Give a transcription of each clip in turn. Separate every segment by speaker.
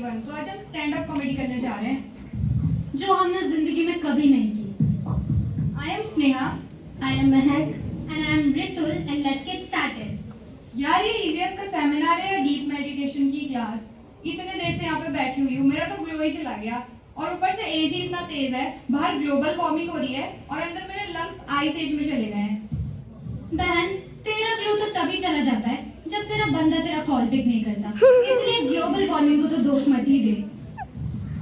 Speaker 1: Everyone, तो आज हम स्टैंड अप कॉमेडी करने जा रहे हैं
Speaker 2: जो हमने जिंदगी में कभी नहीं की।
Speaker 1: I am Sneha.
Speaker 2: I am Mehak and I am Ritul and let's get started.
Speaker 1: यार ये ईवीएस का सेमिनार है या डीप मेडिटेशन की क्लास? इतने देर से यहाँ पे बैठी हुई हूँ, मेरा तो ग्लो ही चला गया। और ऊपर से एज ही इतना तेज है, बाहर ग्लोबल वार्मिंग हो रही है और अंदर मेरे लंग्स आइस एज में चले गए हैं।
Speaker 2: बहन, तेरा ग्लो तो तभी चला जाता है जब तेरा बंदा तेरा कॉल पिक नहीं करता, इसलिए ग्लोबल वार्मिंग को तो दोष मत ही दे।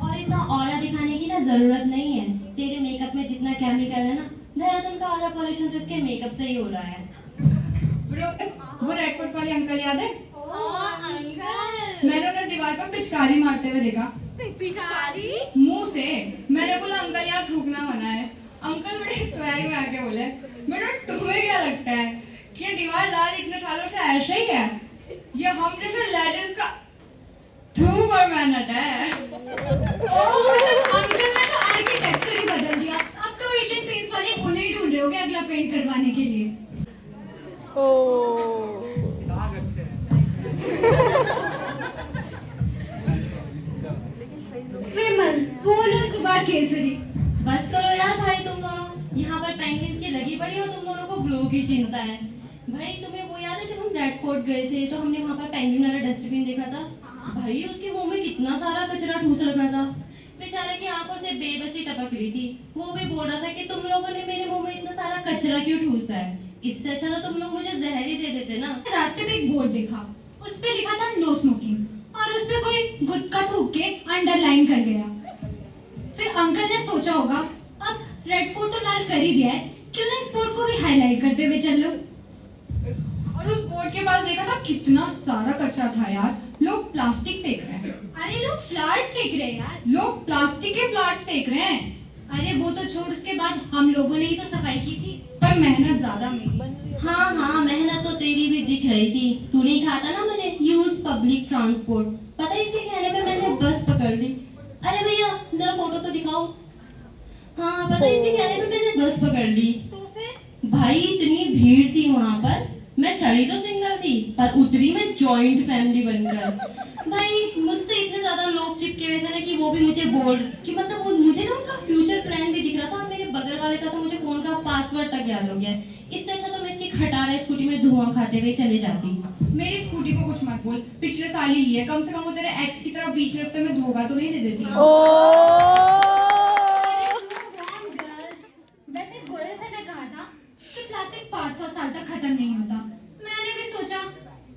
Speaker 2: और इतना ऑरा दिखाने की ना जरूरत नहीं है। तेरे मेकअप में जितना केमिकल है ना, देहरादून का आधा पॉल्यूशन तो इसके मेकअप से ही हो रहा है।
Speaker 1: ब्रो, वो रेड कोट वाले अंकल याद है?
Speaker 2: अंकल,
Speaker 1: मैंने उन्हें दीवार पर पिचकारी मारते हुए देखा,
Speaker 2: पिचकारी
Speaker 1: मुंह से। मैंने बोला अंकल यहाँ थूकना मना है। अंकल बड़े स्वैग में आके बोले, बेटा तुम्हें क्या लगता है कि ये दीवार लाल इतने सालों से ऐसे ही है? ये हम जैसे लेजेंड्स का थूक और मेहनत है।
Speaker 2: अंकल ने तो आर्किटेक्चर ही बदल दिया। अब तो एशियन पेंट्स वाले उन्हें ही ढूंढ रहे होगे अगला पेंट करवाने के लिए। विमल, बोलो सुबह केसरी।
Speaker 3: बस करो यार भाई तुम दोनों, यहाँ पर पेंगुइन्स की लगी पड़ी और तुम दोनों को ग्लो की चिंता है। भाई तुम्हें वो याद है जब हम रेड फोर्ट गए थे तो हमने वहाँ पर पेंगुइन वाला डस्टबिन देखा था? भाई उसके मुंह में कितना सारा कचरा ठूस रखा था। बेचारे की आंखों से बेबसी टपक रही थी। वो भी बोल रहा था कि तुम लोगों ने मेरे मुंह में इतना सारा कचरा क्यों ठूसा है, इससे अच्छा तो तुम लोग मुझे जहर ही दे देते ना।
Speaker 2: रास्ते में एक बोर्ड देखा, उस पे लिखा था नो स्मोकिंग और उस पे कोई गुटखा थूक के अंडरलाइन कर गया। फिर अंकल ने सोचा होगा अब रेड फोर्ट तो लाल कर ही दिया है, क्यों ना इस बोर्ड को भी हाईलाइट करते हुए चल लो।
Speaker 1: और उस बोर्ड के पास देखा था कितना सारा कचरा था यार। लोग प्लास्टिक फेंक रहे हैं।
Speaker 2: अरे लोग फ्लावर्स फेंक रहे हैं यार।
Speaker 1: लोग प्लास्टिक के फ्लावर्स फेंक रहे हैं।
Speaker 2: अरे वो तो छोड़, उसके बाद हम लोगों ने ही तो सफाई की थी।
Speaker 1: पर मेहनत ज्यादा मेरी।
Speaker 3: हाँ हाँ, मेहनत तो तेरी भी दिख रही थी। तूने ही कहा था ना मुझे यूज पब्लिक ट्रांसपोर्ट, पता है इसके कहने पे मैंने बस पकड़ ली। अरे भैया जरा फोटो तो दिखाओ। हाँ पता है इसके कहने पे मैंने बस पकड़ ली।
Speaker 2: तो फिर
Speaker 3: भाई इतनी भीड़ थी वहाँ पर, मैं चढ़ी तो सिंगल थी पर उतरी मैं जॉइंट फैमिली बनकर। भाई मुझसे इतने ज्यादा लोग चिपके हुए थे ना कि वो भी मुझे बोल कि मतलब वो मुझे ना उनका फ्यूचर प्लान भी दिख रहा था और मेरे बगल वाले का तो मुझे फोन का पासवर्ड तक याद हो गया। इससे अच्छा तो मैं इसकी खटारा स्कूटी में धुआं खाते हुए चले जाती।
Speaker 1: मेरी स्कूटी को कुछ मत बोल, पिछले साल ही ली है। कम से कम वो तेरे एक्स की तरह बीच रास्ते में धोखा तो नहीं दे देती।
Speaker 2: वैसे गोरे से ने कहा था कि प्लास्टिक 500 साल तक खत्म नहीं होता। मैंने भी सोचा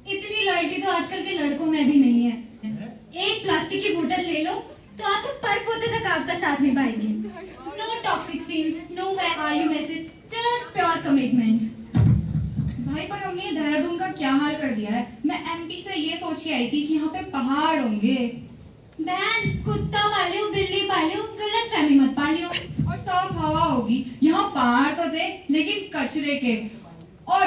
Speaker 2: इतनी लाइटी तो आजकल के लड़कों में भी नहीं है। एक प्लास्टिक की बोतल ले लो तो आपको पर पोते तक आपका साथ निभाएगी। No toxic scenes, no where are you message, just pure commitment.
Speaker 1: भाई पर हमने ये देहरादून का क्या हाल कर दिया है। मैं एमपी से ये सोच के आई थी कि यहाँ पे पहाड़ होंगे।
Speaker 2: बहन, कुत्ता पालियो, बिल्ली पालियो, गलत फहमी मत पालियो।
Speaker 1: और साफ हवा होगी। यहाँ पहाड़ तो थे लेकिन कचरे के। और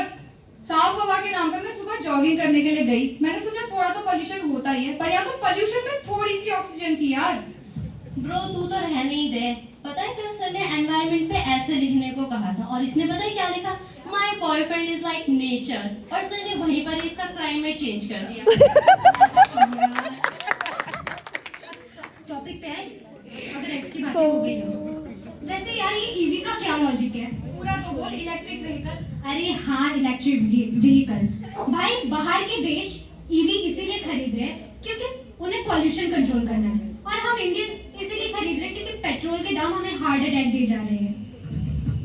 Speaker 1: साफ हवा के नाम पे मैं सुबह जॉगिंग करने के लिए गई। मैंने सोचा थोड़ा तो पोल्यूशन होता ही है, पर यहाँ तो पोल्यूशन में थोड़ी सी ऑक्सीजन थी यार।
Speaker 3: ब्रो तू तो रहने ही दे। पता है कल सर ने एनवायरनमेंट पे ऐसे लिखने को कहा था और इसने पता है क्या लिखा, my boyfriend is like nature, और सर ने वहीं पर ही इसका क्लाइमेट चेंज कर दिया।
Speaker 2: टॉपिक पे है, अगर एक्स की बातें हो गई तो। वैसे यार ये ईवी का क्या लॉजिक है?
Speaker 1: पूरा तो बोल इलेक्ट्रिक व्हीकल।
Speaker 2: अरे हाँ, इलेक्ट्रिक व्हीकल। भाई बाहर के देश ईवी इसीलिए खरीद रहे हैं क्योंकि उन्हें पॉल्यूशन कंट्रोल करना है, और हम इंडियंस इसीलिए खरीद रहे हैं क्योंकि पेट्रोल के दाम हमें हार्ट अटैक दे जा रहे हैं।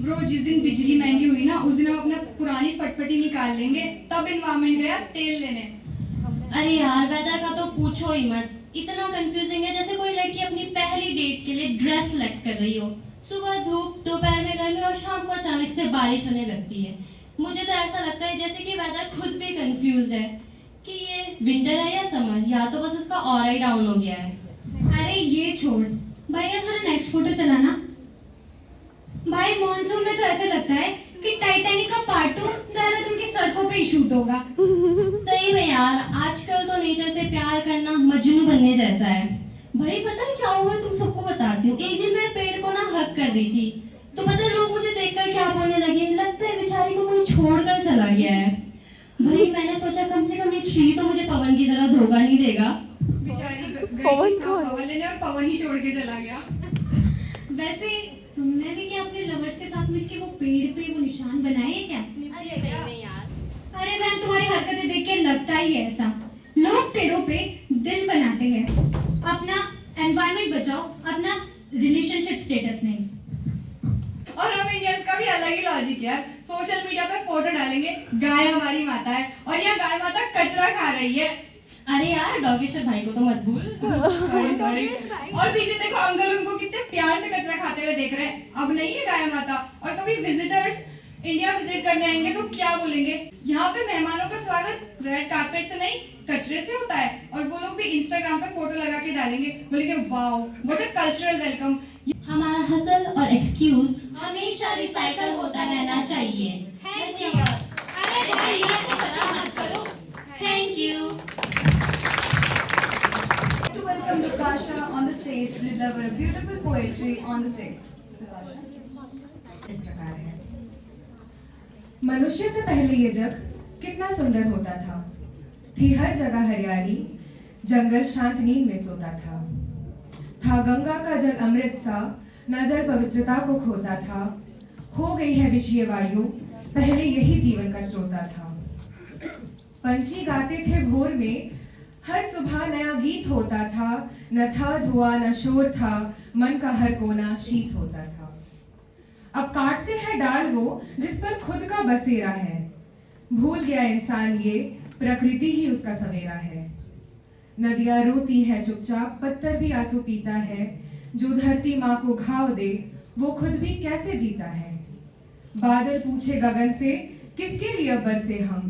Speaker 1: ब्रो जिस दिन बिजली महंगी हुई ना, उस दिन हम अपना पुरानी पटपटी निकाल लेंगे। तब एनवायरमेंट गया तेल लेने।
Speaker 3: अरे यार वेदर का तो पूछो ही मत, इतना कंफ्यूजिंग है जैसे कोई लड़की अपनी पहली डेट के लिए ड्रेस सेलेक्ट कर रही हो। सुबह धूप, दोपहर में गर्मी और शाम को अचानक से बारिश होने लगती है। मुझे तो ऐसा लगता है जैसे कि वेदर खुद भी कंफ्यूज है कि ये विंटर है या समर, या तो बस उसका ऑरा ही डाउन हो गया है।
Speaker 2: अरे ये छोड़ भैया, जरा नेक्स्ट फोटो चलाना। भाई मॉनसून में तो ऐसे लगता है कि टाइटैनिक का पार्ट 2 देहरादून की सड़कों पे ही शूट होगा।
Speaker 3: सही में यार, आजकल तो नेचर से प्यार करना मजनू बनने जैसा है। भाई पता है क्या हुआ, तुम सबको बताती हूँ। एक दिन मैं पेड़ को ना हक कर रही थी तो पता है लोग मुझे देखकर क्या बोलने लगे, लगता है बेचारी को कोई छोड़कर चला गया है। भाई मैंने सोचा कम से कम ये ट्री तो मुझे पवन की तरह धोखा नहीं देगा।
Speaker 1: बेचारी गई
Speaker 4: पवन
Speaker 1: थी
Speaker 4: कौन?
Speaker 1: हवा लेने और पवन ही छोड़ के चला गया।
Speaker 2: वैसे तुमने भी क्या अपने लवर्स के साथ मिलके वो पेड़ पे वो निशान बनाए हैं क्या?
Speaker 3: अरे नहीं यार,
Speaker 2: अरे बहन, तुम्हारी हरकतें देख के लगता ही है ऐसा। लोग पेड़ों पे दिल बनाते हैं, अपना एनवायरनमेंट बचाओ, अपना रिलेशनशिप स्टेटस नहीं।
Speaker 1: और हम इंडियंस का भी अलग ही लॉजिक है। सोशल मीडिया पे फोटो डालेंगे, गाय हमारी माता है और यह गाय माता कचरा खा रही है।
Speaker 3: अरे यार डॉगेश्वर भाई को तो मत भूल।
Speaker 1: और पीछे देखो अंकल उनको कितने प्यार से कचरा खाते हुए देख रहे हैं। अब नहीं है गाय माता। और कभी विजिटर्स इंडिया विजिट करने आएंगे तो क्या बोलेंगे? यहाँ पे मेहमानों का स्वागत रेड कारपेट से नहीं कचरे से होता है। और वो लोग भी इंस्टाग्राम पे फोटो लगा के डालेंगे, बोलेंगे wow what a cultural welcome.
Speaker 3: हमारा हसल और एक्सक्यूज हमेशा रिसाइकल होता रहना चाहिए।
Speaker 2: Thank you. अरे भाई ये तो पता मत करो।
Speaker 3: Thank you.
Speaker 1: To welcome Natasha on the stage to deliver beautiful poetry on the stage. इस प्रकार है।
Speaker 5: मनुष्य से पहले ये जग कितना सुंदर होता था। थी हर जगह हरियाली, जंगल शांत नींद में सोता था गंगा का जल अमृत सा, न जल पवित्रता को खोता था। हो गई है विषय वायु, पहले यही जीवन का स्रोता था। पंछी गाते थे भोर में, हर सुबह नया गीत होता था। न था धुआं न शोर था, मन का हर कोना शीत होता था। अब काटते हैं डाल वो जिस पर खुद का बसेरा है। भूल गया इंसान ये प्रकृति ही उसका सवेरा है। नदियां रोती है चुपचाप, पत्थर भी आंसू पीता है। जो धरती माँ को घाव दे वो खुद भी कैसे जीता है। बादल पूछे गगन से किसके लिए अब बरसे हम।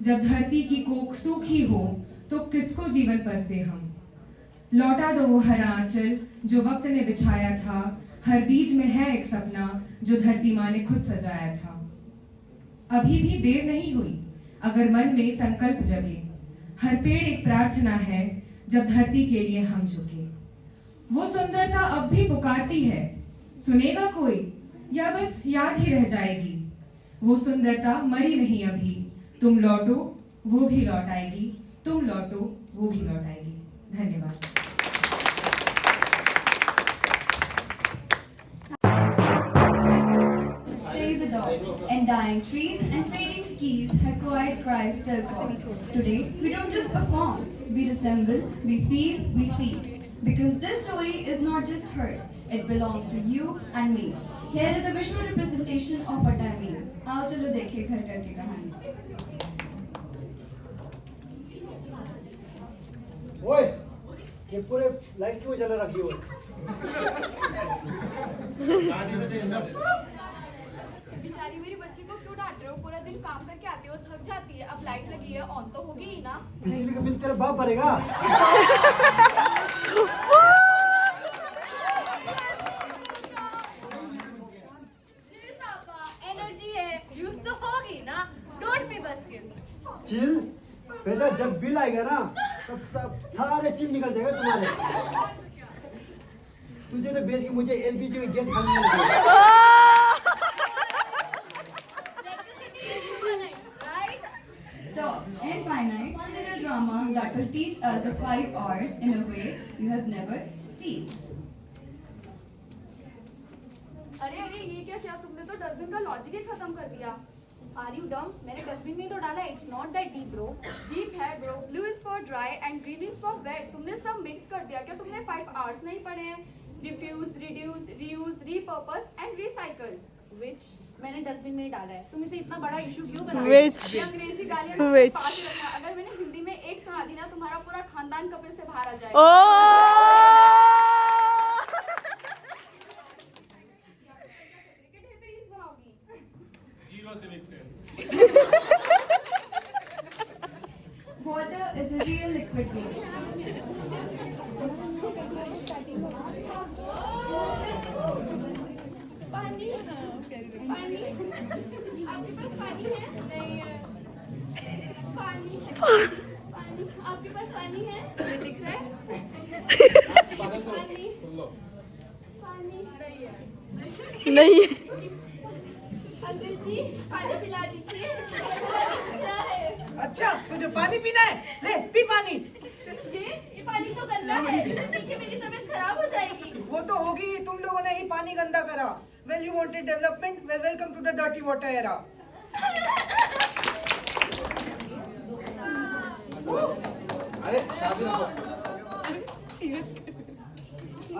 Speaker 5: जब धरती की कोख सूखी हो तो किसको जीवन पर से हम। लौटा दो वो हरा आंचल जो वक्त ने बिछाया था। हर बीज में है एक सपना जो धरती माँ ने खुद सजाया था। अभी भी देर नहीं हुई अगर मन में संकल्प जगे। हर पेड़ एक प्रार्थना है जब धरती के लिए हम झुके। वो सुंदरता अब भी पुकारती है, सुनेगा कोई या बस याद ही रह जाएगी। वो सुंदरता मरी नहीं अभी, तुम लौटो वो भी लौट आएगी। तुम लौटो वो भी लौट आएगी। धन्यवाद।
Speaker 1: Says the dog, and dying trees and fading skis have quiet cries still call. Today, we don't just perform, we resemble, we feel, we see. Because this story is not just hers, it belongs to you and me. Here is a visual representation of what I mean. आओ चलो देखिए घर घर की कहानी।
Speaker 6: ओए, ये पूरे लाइट क्यों जला रखी हो?
Speaker 7: बेचारी मेरी बच्ची को क्यों डांट रहे हो? पूरा दिन काम करके आती हो, थक जाती है। अब लाइट लगी है, ऑन तो होगी ही ना।
Speaker 6: बिजली का बिल तेरा बाप भरेगा।
Speaker 7: चिल पापा, एनर्जी है, यूज तो होगी ना। Don't be Baskin.
Speaker 6: चिल, बेटा जब बिल आएगा ना, सब सारे चिल निकल जाएगा तुम्हारे। तुझे तो बेच के मुझे एलपीजी में गैस खाने मिलेगा।
Speaker 1: Stop. Infinite, one little drama that will teach us the 5 R's in a way you have never seen.
Speaker 7: अरे अरे ये क्या किया तुमने? तो डस्टबिन का लॉजिक ही खत्म कर दिया। आर यू डम? मैंने डस्टबिन में ही तो डाला। It's not that deep bro. Deep है bro. Blue is for dry and green is for wet. तुमने सब मिक्स कर दिया। क्या तुमने 5 R's नहीं पढ़े हैं? Refuse, reduce, reuse, repurpose and recycle. Which मैंने डस्टबिन में ही डाला है। तुम इसे इतना बड़ा इशू क्यों बना रहे हो?
Speaker 4: Which?
Speaker 7: ये अंग्रेजी गालियां ना
Speaker 4: Which?
Speaker 7: पास रखना। अगर मैंने हिंदी में एक सुना दी ना, तुम्हारा पूरा खानदान कपड़े से बाहर आ जाएगा।
Speaker 1: Water is a real liquid medium.
Speaker 7: पानी पानी आपके पास पानी है? नहीं है। पानी पानी आपके पास पानी है? ये दिख रहा है? पानी पानी
Speaker 4: नहीं
Speaker 7: अंकल जी पानी पिला दीजिए। क्या है?
Speaker 8: अच्छा तुझे पानी पीना है, ले पी पानी।
Speaker 7: ये ये पानी तो गंदा है, इसे पी के मेरी तबीयत खराब हो जाएगी।
Speaker 8: वो तो होगी ही, तुम लोगों ने ही पानी गंदा करा। Well you wanted development, well welcome to the dirty water era.
Speaker 6: अरे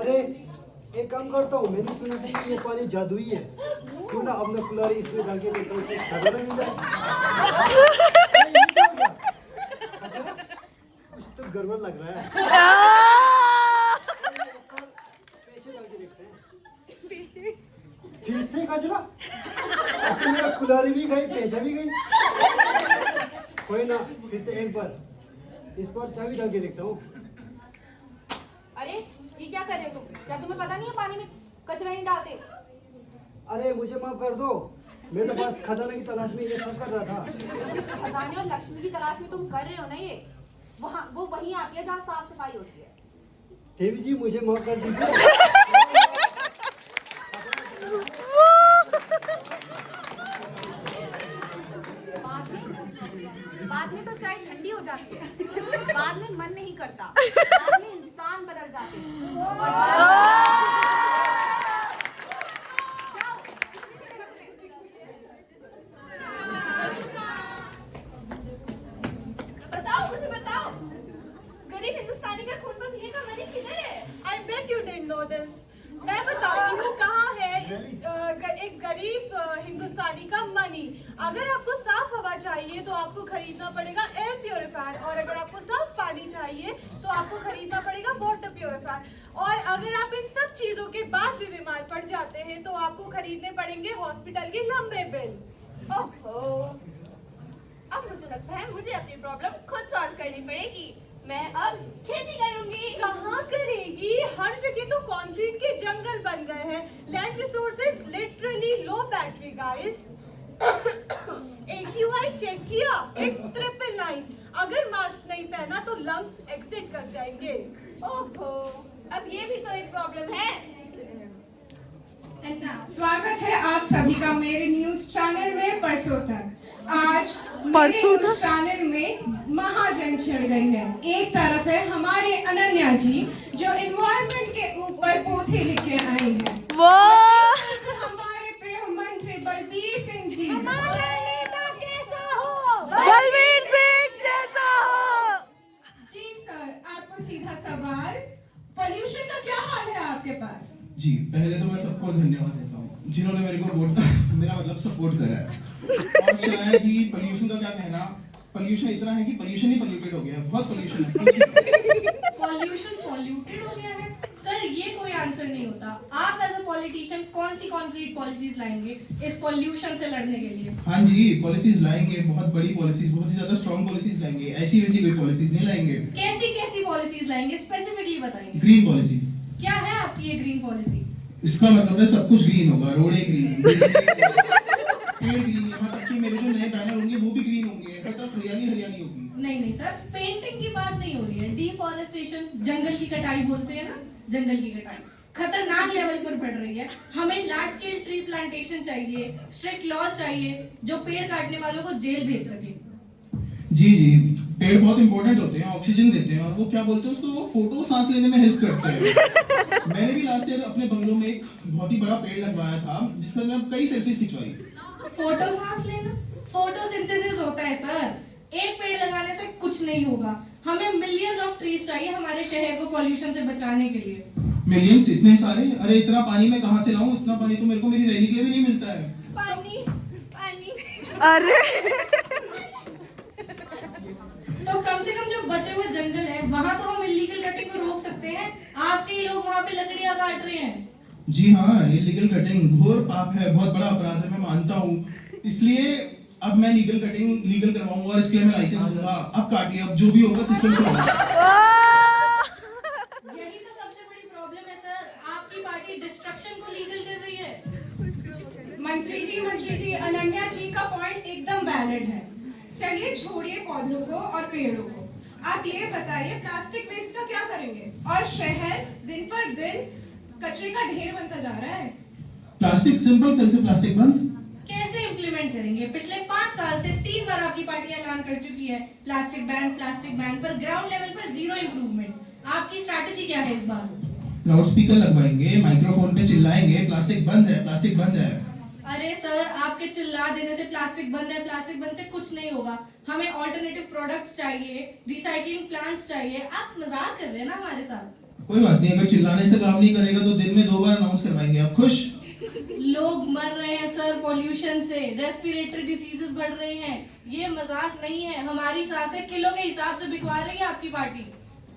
Speaker 6: अरे एक काम करता हूँ, मैंने सुना था कि ये पानी जादुई है। क्यों ना अपना कुल्हाड़ी इसमें डाल के देखता हूँ, कुछ खतरा नहीं जाए। कुछ तो गड़बड़ लग रहा है। पैसे डाल के देखते हैं। फिर से कचरा? अब तो मेरा कुल्हाड़ी भी गई, पैसा भी गई। कोई ना, फिर से एक बार इस बार चाबी डाल के देखता हूँ।
Speaker 7: अरे ये क्या कर रहे हो तुम? क्या तुम्हें पता नहीं है पानी में कचरा नहीं डालते?
Speaker 6: अरे मुझे माफ कर दो, मैं तो बस खजाने की तलाश में ये सब कर रहा था।
Speaker 7: जिस खजाने और लक्ष्मी की तलाश में तुम कर रहे हो ना ये, वहाँ वो वहीं आती है जहाँ साफ सफाई होती है।
Speaker 6: देवी जी मुझे माफ कर दीजिए।
Speaker 7: बाद में तो चाय ठंडी हो जाती है, बाद में मन नहीं करता, बाद में इंसान बदल जाते हैं और बताओ मुझे बताओ, गरीब हिंदुस्तानी का खून पसीने का मनी किधर है?
Speaker 9: I bet you didn't know this. मैं बताती हूँ कहाँ है एक गरीब हिंदुस्तानी का मनी। अगर आपको साफ हवा चाहिए तो आपको खरीदना पड़ेगा एयर प्योरीफायर, और अगर आपको साफ पानी चाहिए तो आपको खरीदना पड़ेगा वाटर प्योरीफायर, और अगर आप इन सब चीजों के बाद भी बीमार पड़ जाते हैं तो आपको खरीदने पड़ेंगे हॉस्पिटल के लंबे बिल।
Speaker 7: ओहो, अब मुझे लगता है मुझे अपनी प्रॉब्लम खुद सॉल्व करनी पड़ेगी। मैं अब खेती करूंगी।
Speaker 9: कहाँ करेगी? हर जगह तो कंक्रीट के जंगल बन गए हैं। लैंड रिसोर्सेज लिटरली लो बैटरी गाइस। AQI चेक किया, इट्स 999। अगर मास्क नहीं पहना तो लंग्स एग्जिट कर जाएंगे।
Speaker 7: ओहो, अब ये भी तो एक प्रॉब्लम है।
Speaker 1: स्वागत है आप सभी का मेरे न्यूज चैनल में परसों तक। आज
Speaker 4: परसों
Speaker 1: मेरे न्यूज चैनल में महाजंग छिड़ गई है। एक तरफ है हमारे अनन्या जी जो एनवायरनमेंट के ऊपर पोथी लिख के आई है,
Speaker 4: वो
Speaker 1: हमारे प्रिय मंत्री बलबीर सिंह जी
Speaker 4: बलबीर सिंह जैसा हो।
Speaker 1: जी सर, आपको सीधा सवाल, पोल्यूशन का क्या हाल है आपके पास?
Speaker 10: जी पहले तो मैं सबको धन्यवाद देता हूँ जिन्होंने मेरे को वोट मेरा मतलब सपोर्ट करा है। और शायद जी पोल्यूशन का क्या कहना, पोल्यूशन इतना है कि पोल्यूशन ही पोल्यूटेड हो गया है, बहुत पोल्यूशन है।
Speaker 3: पॉल्यूशन पॉल्यूटेड हो गया है? सर ये कोई आंसर नहीं होता। आप एज अ पॉलिटिशियन कौन सी कॉन्क्रीट पॉलिसीज लाएंगे इस पॉल्यूशन से लड़ने के लिए?
Speaker 10: हाँ जी पॉलिसीज लाएंगे, बहुत बड़ी पॉलिसीज, बहुत ही ज्यादा स्ट्रॉन्ग पॉलिसीज लाएंगे। ऐसी वैसी कोई पॉलिसीज नहीं लाएंगे।
Speaker 3: कैसी कैसी पॉलिसीज लाएंगे, स्पेसिफिकली बताइए।
Speaker 10: Green policies.
Speaker 3: क्या है आपकी ये ग्रीन पॉलिसी?
Speaker 10: इसका मतलब है सब कुछ ग्रीन होगा, रोडे ग्रीन, पेड़ ग्रीन, यहाँ तक कि मेरे जो नए बैनर होंगे वो भी ग्रीन होंगे, हर तरफ हरियाली हरियाली होगी।
Speaker 3: नहीं नहीं सर, पेंटिंग की बात नहीं हो रही है। डिफॉरेस्टेशन, जंगल की कटाई बोलते हैं ना, जंगल की कटाई खतरनाक लेवल पर बढ़ रही है। हमें लार्ज स्केल ट्री प्लांटेशन चाहिए, स्ट्रिक्ट लॉज चाहिए जो पेड़ काटने वालों को जेल भेज सके।
Speaker 10: जी जी पेड़ बहुत इंपॉर्टेंट होते हैं, ऑक्सीजन देते हैं, और वो क्या बोलते हैं उसको, वो फोटो सांस लेने में हेल्प करते हैं। मैंने भी लास्ट ईयर अपने बंगलों में एक बहुत ही बड़ा पेड़ लगवाया था जिसका मैंने कई सेल्फीज खिंचवाई।
Speaker 3: फोटो सांस लेना, फोटोसिंथेसिस होता है सर। एक पेड़ लगाने से कुछ नहीं होगा। हमें मिलियंस ऑफ ट्रीज चाहिए हमारे शहर को पॉल्यूशन से बचाने के लिए।
Speaker 10: मिलियंस? इतने सारे? अरे इतना पानी मैं कहाँ से लाऊं? इतना पानी तो मेरे को मेरी रैली के लिए भी नहीं मिलता है।
Speaker 7: पानी पानी।
Speaker 4: अरे
Speaker 3: तो कम से कम जो बचे हुए जंगल है वहां तो हम इलीगल कटिंग को रोक सकते हैं। आपके ही लोग वहां पे लकड़ियां काट रहे हैं।
Speaker 10: जी हाँ, इलीगल कटिंग घोर पाप है, बहुत बड़ा अपराध है, मैं मानता हूँ। इसलिए अब मैं लीगल कटिंग लीगल करवाऊंगा और इसके लिए मैं लाइसेंस दूंगा। अब काटिए, अब जो भी होगा सिस्टम से होगा।
Speaker 3: यही तो सबसे बड़ी प्रॉब्लम है सर, आपकी पार्टी डिस्ट्रक्शन को लीगल कर रही है।
Speaker 1: मंत्री जी अनन्या जी का पॉइंट एकदम वैलिड है। चलिए छोड़िए पौधों को और पेड़ों को, आप ये बताइए प्लास्टिक वेस्ट का क्या करेंगे? और शहर दिन पर दिन कचरे का ढेर बनता जा रहा है।
Speaker 10: प्लास्टिक सिंपल, कल से प्लास्टिक बंद।
Speaker 3: कैसे इम्प्लीमेंट करेंगे? पिछले 5 साल से 3 बार आपकी पार्टी ऐलान कर चुकी है प्लास्टिक बैन पर ग्राउंड लेवल पर जीरो इम्प्रूवमेंट। आपकी स्ट्रैटेजी क्या है इस बार?
Speaker 10: लाउड स्पीकर लगवाएंगे, माइक्रोफोन पे चिल्लाएंगे, प्लास्टिक बंद है, प्लास्टिक बंद है।
Speaker 3: अरे सर, आपके चिल्ला देने से प्लास्टिक बंद है, प्लास्टिक बंद से कुछ नहीं होगा। हमें ऑल्टरनेटिव प्रोडक्ट्स चाहिए, रिसाइकलिंग प्लांट्स चाहिए। आप मजाक कर रहे हैं ना हमारे साथ?
Speaker 10: कोई बात नहीं, अगर चिल्लाने से काम नहीं करेगा तो दिन में 2 बार अनाउंस करवाएंगे। आप खुश?
Speaker 3: लोग मर रहे हैं सर पॉल्यूशन से, रेस्पिरेटरी डिसीजेस बढ़ रहे हैं। ये मजाक नहीं है। हमारी सांसें किलो के हिसाब से बिकवा रही है आपकी पार्टी।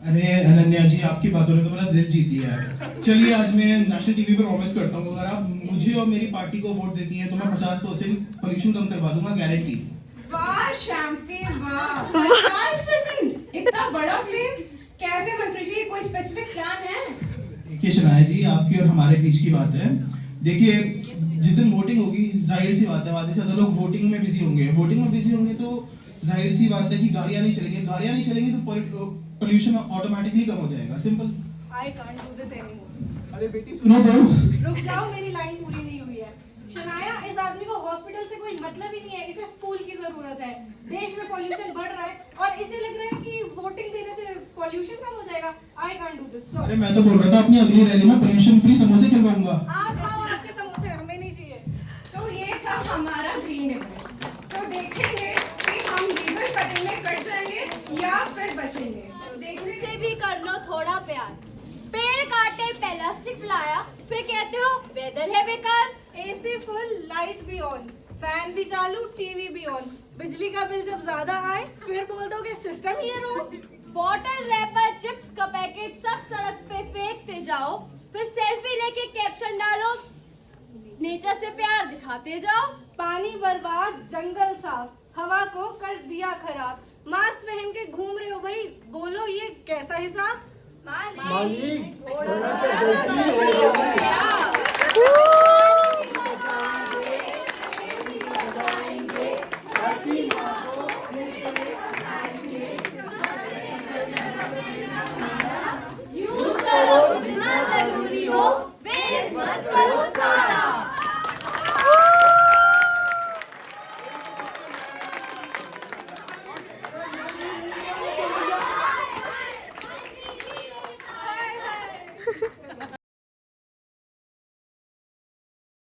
Speaker 10: अरे अनन्या जी, आपकी बातों ने तो मेरा दिल जीत लिया है। चलिए आज मैं नेशनल टीवी पे प्रॉमिस करता हूँ, अगर आप मुझे और मेरी पार्टी को वोट देती हैं तो मैं 50% पोल्यूशन कम करवा दूंगा, गारंटी।
Speaker 1: वाह शैम्पी वाह, 50%? इतना बड़ा क्लेम? कैसे मंत्री जी, कोई स्पेसिफिक प्लान है?
Speaker 10: देखिए शनाया जी, आपकी और हमारे बीच की बात है। देखिए जिस दिन वोटिंग होगी, जाहिर सी बात है आधे से ज्यादा लोग वोटिंग में बिजी होंगे। वोटिंग में बिजी होंगे तो जाहिर सी बात है कि गाड़ियां नहीं चलेंगी तो पोल्यूशन ऑटोमेटिकली कम हो जाएगा। Simple.
Speaker 7: I can't do this anymore.
Speaker 10: अरे बेटी सुनो तो।
Speaker 3: रुक जाओ, मेरी लाइन पूरी नहीं हुई है। शनाया, इस आदमी को हॉस्पिटल से कोई मतलब ही नहीं है, इसे स्कूल की जरूरत है। देश में पॉल्यूशन बढ़ रहा है और इसे लग रहा है कि वोटिंग देने से पॉल्यूशन कम हो जाएगा। I can't do this.
Speaker 10: अरे मैं तो बोल रहा था अपनी अगली रैली में पोल्यूशन फ्री समोसे खिलवाऊंगा।
Speaker 3: आप खाओ आपके समोसे, हमें नहीं चाहिए।
Speaker 1: तो ये था हमारा ग्रीन डिबेट। तो देखेंगे कि हम लीगल कटिंग में कट जाएंगे या फिर बचेंगे। तो देखने
Speaker 7: से भी कर लो थोड़ा प्यार। पेड़ काटे, प्लास्टिक लाया, फिर कहते हो वेदर है बेकार।
Speaker 3: एसी फुल, लाइट भी ऑन, फैन भी चालू, टीवी भी ऑन। बिजली का बिल जब ज्यादा आए फिर बोल दोगे सिस्टम ही है रोग।
Speaker 7: बॉटल, रैपर, चिप्स का पैकेट सब सड़क पे फेंकते जाओ, फिर सेल्फी लेके कैप्शन डालो, नेचर से प्यार दिखाते जाओ।
Speaker 3: पानी बर्बाद, जंगल साफ, हवा को कर दिया खराब। मास्क पहन के घूम रहे हो भाई, बोलो ये कैसा हिसाब?
Speaker 6: मालिक थोड़ा सा गलती हो गया।